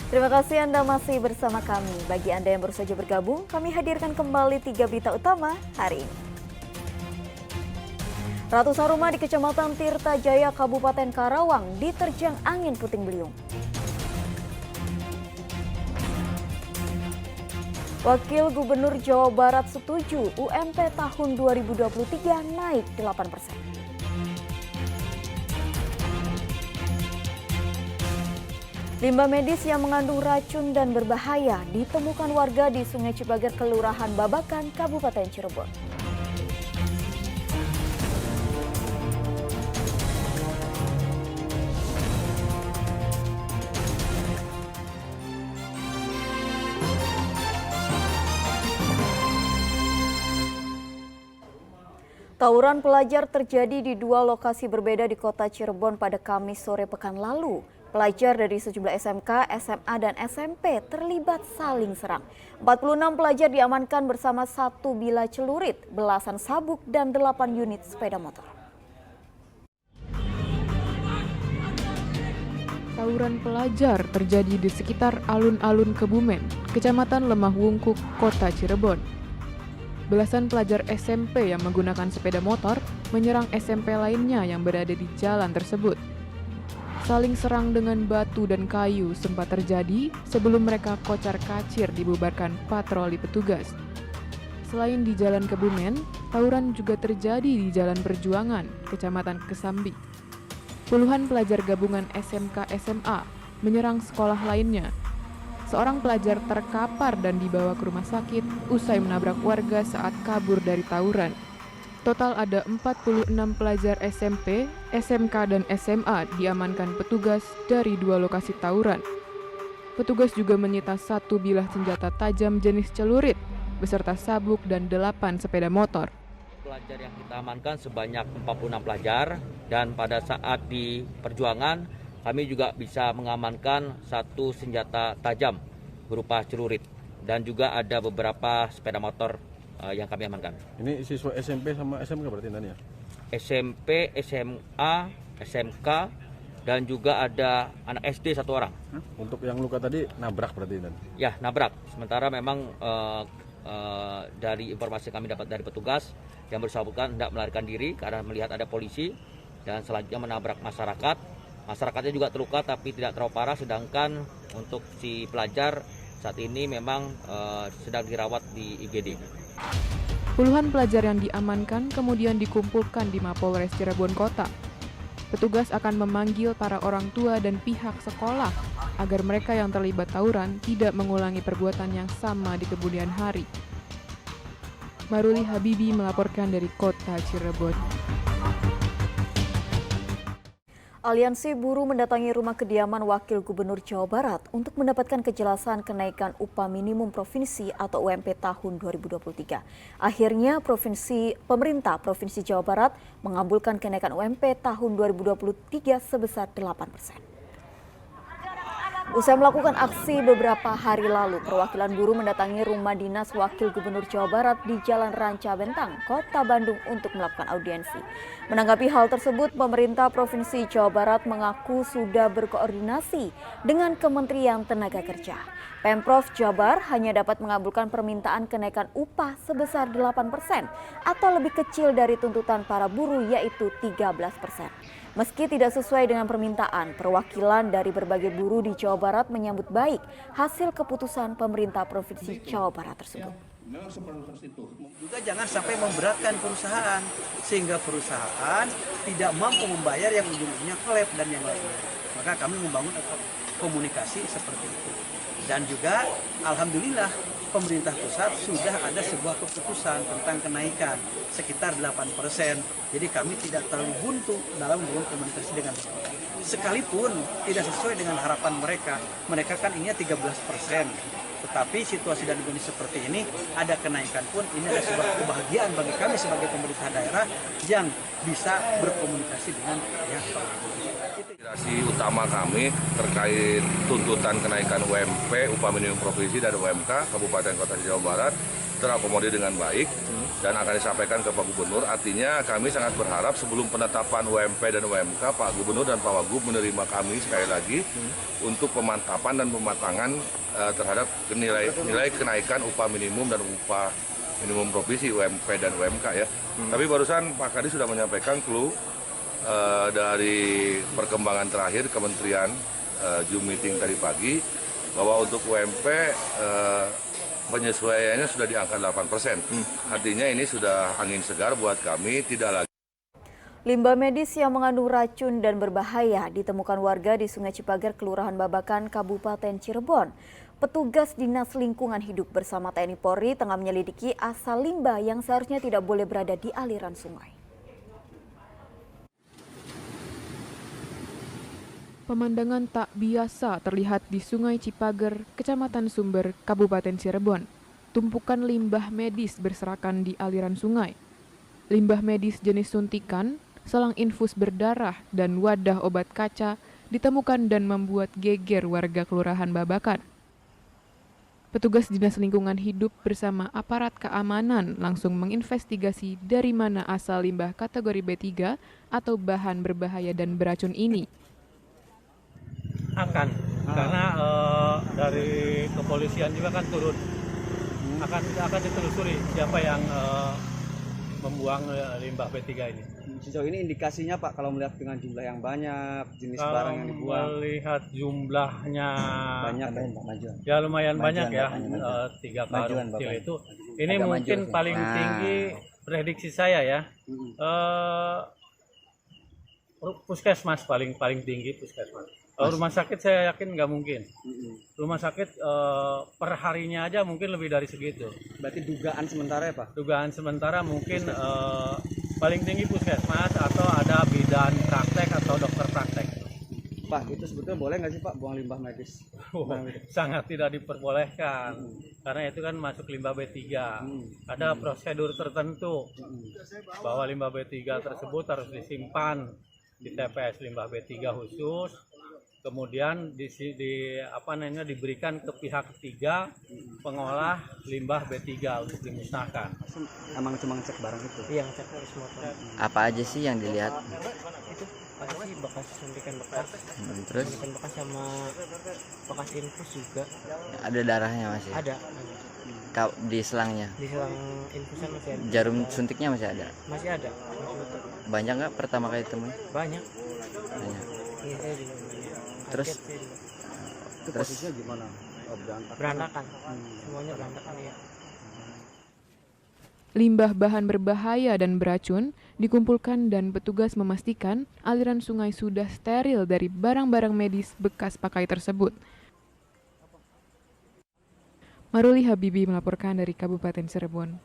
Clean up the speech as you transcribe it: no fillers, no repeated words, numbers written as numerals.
Terima kasih Anda masih bersama kami. Bagi Anda yang baru saja bergabung, kami hadirkan kembali 3 berita utama hari ini. Ratusan rumah di Kecamatan Tirta Jaya, Kabupaten Karawang diterjang angin puting beliung. Wakil Gubernur Jawa Barat setuju UMP tahun 2023 naik 8%. Limbah medis yang mengandung racun dan berbahaya ditemukan warga di Sungai Cipager, Kelurahan Babakan, Kabupaten Cirebon. Tawuran pelajar terjadi di dua lokasi berbeda di kota Cirebon pada Kamis sore pekan lalu. Pelajar dari sejumlah SMK, SMA, dan SMP terlibat saling serang. 46 pelajar diamankan bersama 1 bilah celurit, belasan sabuk, dan 8 unit sepeda motor. Tawuran pelajar terjadi di sekitar alun-alun Kebumen, Kecamatan Lemah Wungkuk, Kota Cirebon. Belasan pelajar SMP yang menggunakan sepeda motor menyerang SMP lainnya yang berada di jalan tersebut. Saling serang dengan batu dan kayu sempat terjadi sebelum mereka kocar-kacir dibubarkan patroli petugas. Selain di Jalan Kebumen, tawuran juga terjadi di Jalan Perjuangan, Kecamatan Kesambi. Puluhan pelajar gabungan SMK SMA menyerang sekolah lainnya. Seorang pelajar terkapar dan dibawa ke rumah sakit usai menabrak warga saat kabur dari tawuran. Total ada 46 pelajar SMP, SMK, dan SMA diamankan petugas dari 2 lokasi tawuran. Petugas juga menyita 1 bilah senjata tajam jenis celurit, beserta sabuk dan 8 sepeda motor. Pelajar yang kita amankan sebanyak 46 pelajar, dan pada saat di perjuangan kami juga bisa mengamankan 1 senjata tajam berupa celurit, dan juga ada beberapa sepeda motor yang kami amankan. Ini siswa SMP sama SMK berarti ya? SMP, SMA, SMK, dan juga ada anak SD 1 orang. Untuk yang luka tadi nabrak berarti Dan? Ya, nabrak. Sementara memang dari informasi kami dapat dari petugas, yang bersangkutan hendak melarikan diri karena melihat ada polisi dan selanjutnya menabrak masyarakat. Masyarakatnya juga terluka tapi tidak terlalu parah, sedangkan untuk si pelajar saat ini memang sedang dirawat di IGD. Puluhan pelajar yang diamankan kemudian dikumpulkan di Mapolres Cirebon Kota. Petugas akan memanggil para orang tua dan pihak sekolah agar mereka yang terlibat tawuran tidak mengulangi perbuatan yang sama di kemudian hari. Maruli Habibi melaporkan dari Kota Cirebon. Aliansi Buruh mendatangi rumah kediaman Wakil Gubernur Jawa Barat untuk mendapatkan kejelasan kenaikan upah minimum provinsi atau UMP tahun 2023. Akhirnya pemerintah Provinsi Jawa Barat mengabulkan kenaikan UMP tahun 2023 sebesar 8%. Usai melakukan aksi beberapa hari lalu, perwakilan buruh mendatangi rumah dinas Wakil Gubernur Jawa Barat di Jalan Ranca Bentang, Kota Bandung untuk melakukan audiensi. Menanggapi hal tersebut, pemerintah Provinsi Jawa Barat mengaku sudah berkoordinasi dengan Kementerian Tenaga Kerja. Pemprov Jabar hanya dapat mengabulkan permintaan kenaikan upah sebesar 8% atau lebih kecil dari tuntutan para buruh yaitu 13%. Meski tidak sesuai dengan permintaan, perwakilan dari berbagai buruh di Jawa Barat menyambut baik hasil keputusan pemerintah Provinsi Jawa Barat tersebut. Juga jangan sampai memberatkan perusahaan, sehingga perusahaan tidak mampu membayar yang ujung-ujungnya klep dan yang lainnya. Maka kami membangun komunikasi seperti itu. Dan juga alhamdulillah pemerintah pusat sudah ada sebuah keputusan tentang kenaikan sekitar 8%. Jadi kami tidak terlalu buntu dalam membangun komunikasi dengan mereka. Sekalipun tidak sesuai dengan harapan mereka, mereka kan inginnya 13%. Tetapi situasi dan kondisi seperti ini, ada kenaikan pun ini adalah sebuah kebahagiaan bagi kami sebagai pemerintah daerah yang bisa berkomunikasi dengan pihak pemerintah. Aspirasi utama kami terkait tuntutan kenaikan UMP, upah minimum provinsi dan UMK Kabupaten Kota Jawa Barat terakomodir dengan baik dan akan disampaikan ke Pak Gubernur. Artinya kami sangat berharap sebelum penetapan UMP dan UMK, Pak Gubernur dan Pak Wagub menerima kami sekali lagi untuk pemantapan dan pematangan terhadap nilai kenaikan upah minimum dan upah minimum provinsi UMP dan UMK ya. Tapi barusan Pak Kadis sudah menyampaikan clue dari perkembangan terakhir Kementerian Zoom meeting tadi pagi bahwa untuk UMP penyesuaiannya sudah di angka 8%. Artinya ini sudah angin segar buat kami, tidak lagi. Limbah medis yang mengandung racun dan berbahaya ditemukan warga di Sungai Cipager, Kelurahan Babakan, Kabupaten Cirebon. Petugas Dinas Lingkungan Hidup bersama TNI Polri tengah menyelidiki asal limbah yang seharusnya tidak boleh berada di aliran sungai. Pemandangan tak biasa terlihat di Sungai Cipager, Kecamatan Sumber, Kabupaten Cirebon. Tumpukan limbah medis berserakan di aliran sungai. Limbah medis jenis suntikan, selang infus berdarah, dan wadah obat kaca ditemukan dan membuat geger warga Kelurahan Babakan. Petugas Dinas Lingkungan Hidup bersama aparat keamanan langsung menginvestigasi dari mana asal limbah kategori B3 atau bahan berbahaya dan beracun ini. Karena dari kepolisian juga kan turun akan ditelusuri siapa yang membuang limbah B3 ini. Sejauh ini indikasinya Pak, kalau melihat dengan jumlah yang banyak, jenis barang yang dibuang, melihat jumlahnya banyak ya lumayan banyak ya, 3 karung kecil itu. Ini mungkin paling tinggi prediksi saya ya. Puskesmas paling tinggi puskesmas. Rumah sakit saya yakin nggak mungkin. Rumah sakit perharinya aja mungkin lebih dari segitu. Berarti dugaan sementara ya Pak? Dugaan sementara mungkin paling tinggi puskesmas atau ada bidan praktek atau dokter praktek. Pak, itu sebetulnya boleh nggak sih Pak buang limbah medis? Sangat tidak diperbolehkan. Karena itu kan masuk limbah B3. Ada prosedur tertentu bahwa limbah B3 tersebut harus disimpan di TPS limbah B3 khusus. Kemudian diberikan ke pihak ketiga pengolah limbah B3 untuk dimusnahkan. Emang cuma ngecek barang itu? Iya, ngecek semua. Apa aja sih yang dilihat? Itu pasti sih bekas suntikan bekas. Terus? Suntikan bekas sama bekas infus juga. Ada darahnya masih? Ada. Di selangnya? Di selang infusnya masih ada. Jarum suntiknya masih ada? Masih ada. Banyak nggak pertama kali temuin? Banyak. Banyak. Iya, saya juga. Terus Itu posisinya gimana? Berantakan. Semuanya berantakan ya. Limbah bahan berbahaya dan beracun dikumpulkan dan petugas memastikan aliran sungai sudah steril dari barang-barang medis bekas pakai tersebut. Maruli Habibi melaporkan dari Kabupaten Cirebon.